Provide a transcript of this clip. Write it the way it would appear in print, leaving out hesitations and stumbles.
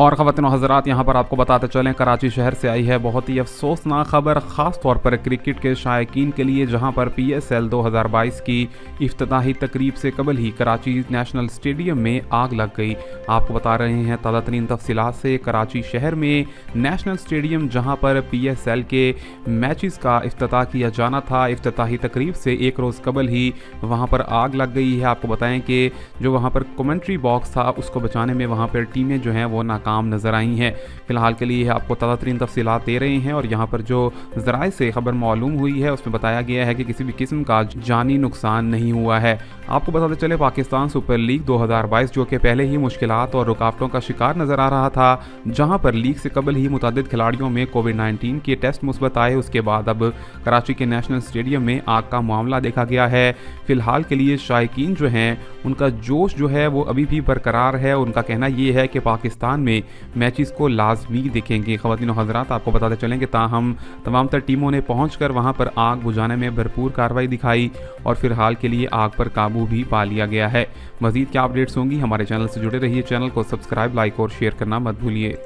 और ख़वातीन और हज़रात, यहाँ पर आपको बताते चलें, कराची शहर से आई है बहुत ही अफसोसनाक खबर, ख़ास तौर पर क्रिकेट के शायकीन के लिए, जहाँ पर PSL 2022 की इफ्तिताही तकरीब से कबल ही कराची नेशनल स्टेडियम में आग लग गई। आपको बता रहे हैं ताज़ा तरीन तफसीलात से, कराची शहर में नेशनल स्टेडियम जहाँ पर PSL के मैचेस का इफ्तिताह किया जाना था, इफ्तिताही तकरीब से एक रोज़ कबल ही वहाँ पर आग लग गई है। आपको बताएं कि जो वहाँ पर कमेंट्री बॉक्स था उसको बचाने में वहाँ पर टीमें जो हैं वो नाकाम नज़र आई हैं। फ़िलहाल के लिए आपको ताज़ा तरीन तफसीलात दे रहे हैं और यहाँ पर जो ज़राए से खबर मालूम हुई है उसमें बताया गया है कि किसी भी किस्म का जानी नुकसान नहीं हुआ है। आपको बताते चले, पाकिस्तान सुपर लीग 2022 जो कि पहले ही मुश्किलात और रुकावटों का शिकार नज़र आ रहा था, जहाँ पर लीग से कबल ही मुतअद्दिद खिलाड़ियों में कोविड-19 के टेस्ट मुस्बत आए, उसके बाद अब कराची के नेशनल स्टेडियम में आग का मामला देखा गया है। फ़िलहाल के लिए शायकीन जो हैं उनका जोश जो है वो अभी भी बरकरार है। उनका कहना ये है कि पाकिस्तान में मैचेस को लाजमी देखेंगे। ख़वातीन और हज़रात, आपको बताते चलें कि ताहम तमाम तर टीमों ने पहुंचकर वहां पर आग बुझाने में भरपूर कार्रवाई दिखाई और फिलहाल के लिए आग पर काबू भी पा लिया गया है। मज़ीद क्या अपडेट्स होंगी, हमारे चैनल से जुड़े रहिए। चैनल को सब्सक्राइब, लाइक और शेयर करना मत भूलिए।